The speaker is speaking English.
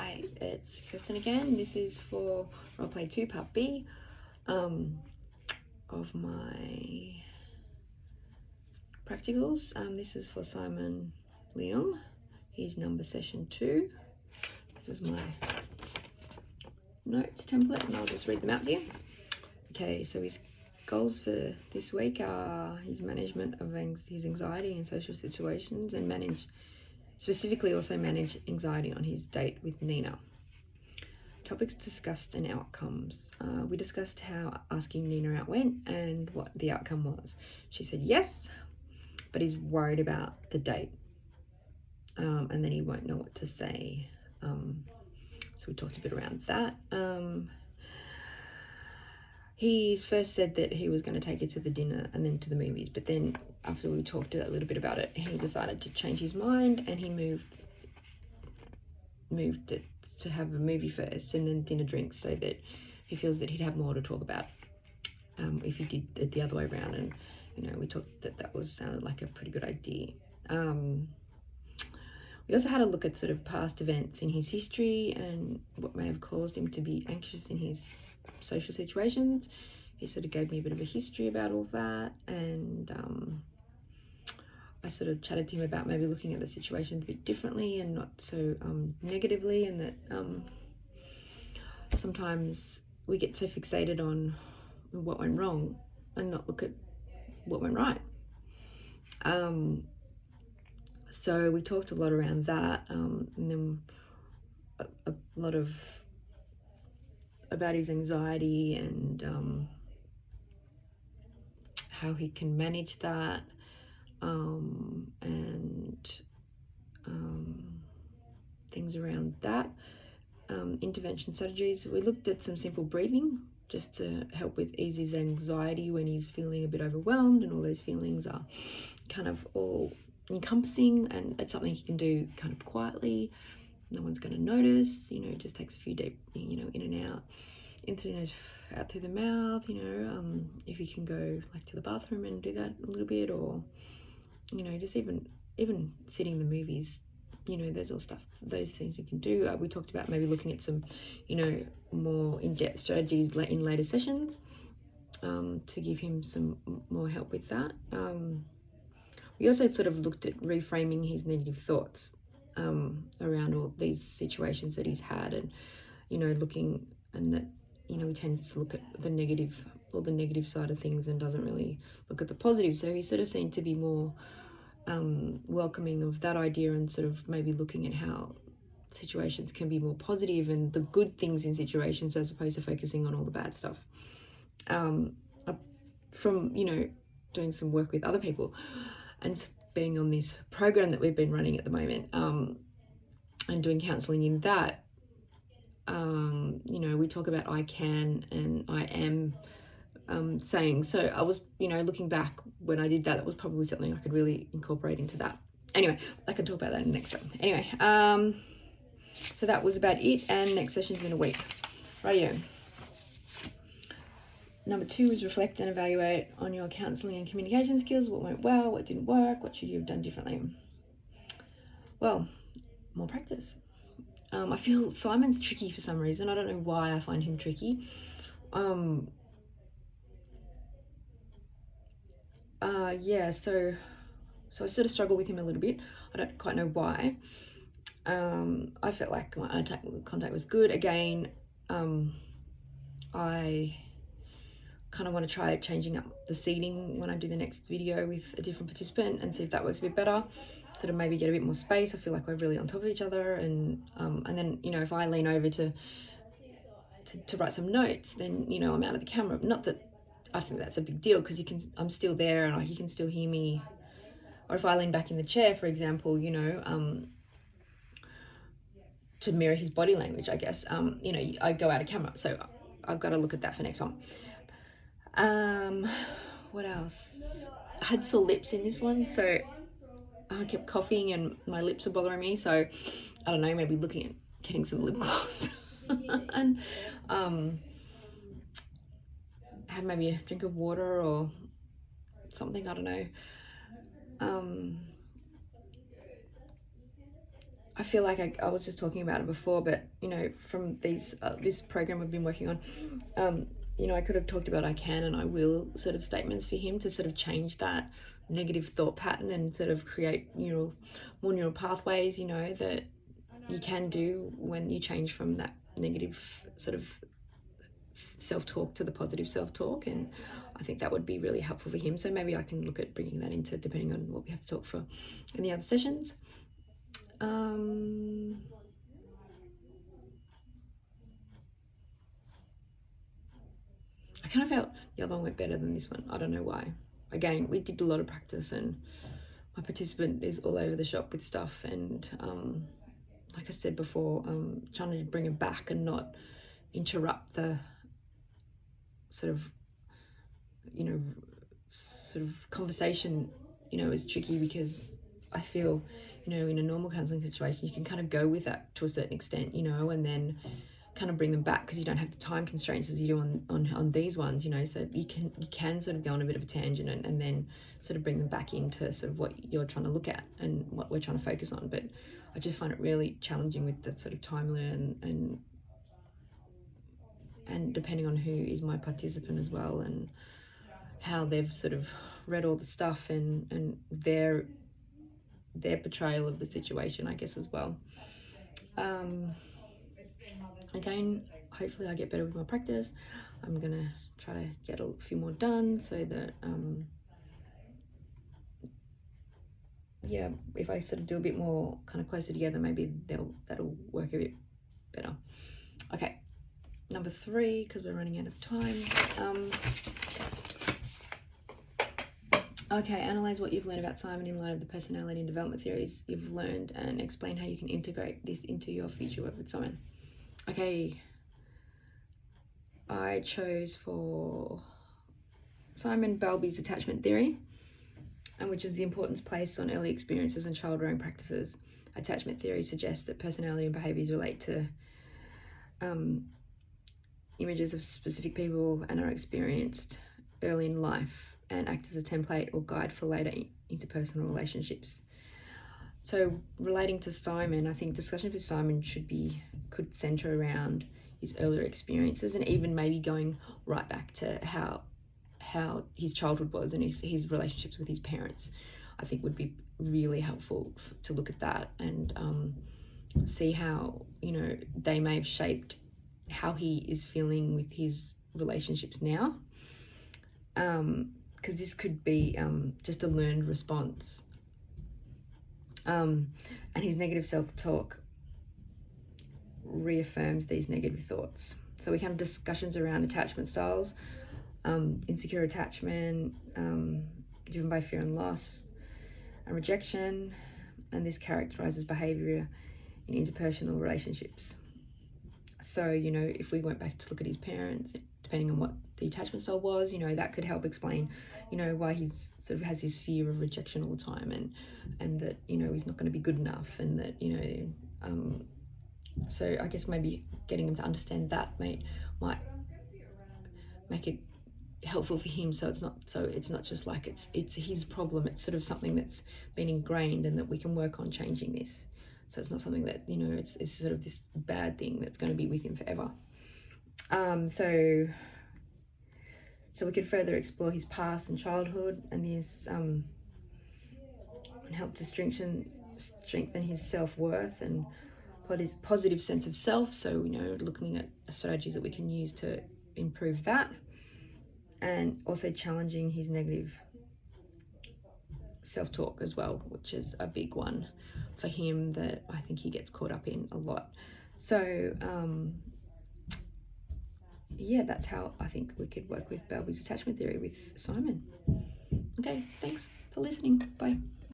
Hi, it's Kirsten again. This is for Roleplay 2 Part B of my practicals. This is for simonIMG. He's number session 2. This is my notes template and I'll just read them out to you. Okay, so his goals for this week are his management of his anxiety in social situations and specifically also manage anxiety on his date with Nina. Topics discussed and outcomes. We discussed how asking Nina out went and what the outcome was. She said yes, but he's worried about the date, and then he won't know what to say. So we talked a bit around that. He first said that he was going to take her to the dinner and then to the movies, but then after we talked a little bit about it, he decided to change his mind and he moved it to have a movie first and then dinner drinks, so that he feels that he'd have more to talk about if he did it the other way around. And we talked that sounded like a pretty good idea. We also had a look at sort of past events in his history and what may have caused him to be anxious in his social situations. He sort of gave me a bit of a history about all that, and I sort of chatted to him about maybe looking at the situations a bit differently and not so negatively, and that sometimes we get so fixated on what went wrong and not look at what went right. So we talked a lot around that, and then a lot about his anxiety and how he can manage that, and things around that. Intervention strategies. We looked at some simple breathing just to help with ease his anxiety when he's feeling a bit overwhelmed and all those feelings are kind of all encompassing, and it's something he can do kind of quietly. No one's going to notice. It just takes a few deep, in and out, in through the nose, out through the mouth. If you can go like to the bathroom and do that a little bit, or just even sitting in the movies. There's all stuff, those things you can do. We talked about maybe looking at some, more in-depth strategies in later sessions to give him some more help with that. We also sort of looked at reframing his negative thoughts around all these situations that he's had, and looking, and that he tends to look at the negative side of things and doesn't really look at the positive. So he sort of seemed to be more welcoming of that idea, and sort of maybe looking at how situations can be more positive and the good things in situations as opposed to focusing on all the bad stuff. From doing some work with other people and being on this program that we've been running at the moment, and doing counselling in that, we talk about I can and I am saying. So I was, looking back when I did that, was probably something I could really incorporate into that. Anyway, I can talk about that in the next one. Anyway, so that was about it, and next session's in a week. Rightio. Number 2 is reflect and evaluate on your counselling and communication skills. What went well, what didn't work, what should you have done differently? Well, more practice. I feel Simon's tricky for some reason. I don't know why I find him tricky. So I sort of struggle with him a little bit. I don't quite know why. I felt like my eye contact was good. Again, I kind of want to try changing up the seating when I do the next video with a different participant and see if that works a bit better. Sort of maybe get a bit more space. I feel like we're really on top of each other, and then if I lean over to write some notes, then I'm out of the camera. Not that I think that's a big deal, because I'm still there and he can still hear me. Or if I lean back in the chair, for example, to mirror his body language, I guess, I go out of camera. So I've got to look at that for next one. What else? I had sore lips in this one, so I kept coughing and my lips are bothering me. So I don't know, maybe looking at getting some lip gloss and have maybe a drink of water or something. I don't know. I feel like I was just talking about it before, but you know, from these this program we've been working on, you know, I could have talked about I can and I will sort of statements for him to sort of change that negative thought pattern and sort of create more neural pathways, you know, that you can do when you change from that negative sort of self-talk to the positive self-talk. And I think that would be really helpful for him. So maybe I can look at bringing that into, depending on what we have to talk for in the other sessions. I kind of felt the other one went better than this one. I don't know why. Again, we did a lot of practice and my participant is all over the shop with stuff. And like I said before, trying to bring it back and not interrupt the sort of, you know, sort of conversation, you know, is tricky because I feel, you know, in a normal counselling situation, you can kind of go with that to a certain extent, you know, and then kind of bring them back because you don't have the time constraints as you do on these ones, you know, so you can sort of go on a bit of a tangent and then sort of bring them back into sort of what you're trying to look at and what we're trying to focus on. But I just find it really challenging with the sort of time learn and depending on who is my participant as well and how they've sort of read all the stuff and their portrayal of the situation, I guess, as well. Again, hopefully I get better with my practice. I'm gonna try to get a few more done so that yeah, if I sort of do a bit more kind of closer together, maybe that'll work a bit better. Okay, number 3, because we're running out of time. Okay, analyze what you've learned about Simon in light of the personality and development theories you've learned and explain how you can integrate this into your future work with Simon. Okay, I chose for Simon Bowlby's attachment theory, and which is the importance placed on early experiences and child-rearing practices. Attachment theory suggests that personality and behaviours relate to images of specific people and are experienced early in life and act as a template or guide for later interpersonal relationships. So relating to Simon, I think discussions with Simon could centre around his earlier experiences and even maybe going right back to how his childhood was and his relationships with his parents. I think would be really helpful to look at that and see how, you know, they may have shaped how he is feeling with his relationships now. Because this could be just a learned response. And his negative self-talk reaffirms these negative thoughts. So we can have discussions around attachment styles, insecure attachment, driven by fear and loss and rejection, and this characterizes behavior in interpersonal relationships. So, you know, if we went back to look at his parents, depending on what the attachment style was, you know, that could help explain, you know, why he's sort of has this fear of rejection all the time and that, you know, he's not going to be good enough and that, you know, so I guess maybe getting him to understand that might make it helpful for him, so it's not just like it's his problem, it's sort of something that's been ingrained and that we can work on changing this, so it's not something that, you know, it's sort of this bad thing that's going to be with him forever. So we could further explore his past and childhood and his and help to strengthen his self-worth and his positive sense of self. So, you know, looking at strategies that we can use to improve that, and also challenging his negative self-talk as well, which is a big one for him that I think he gets caught up in a lot. So yeah, that's how I think we could work with Bowlby's attachment theory with Simon. Okay, thanks for listening. Bye.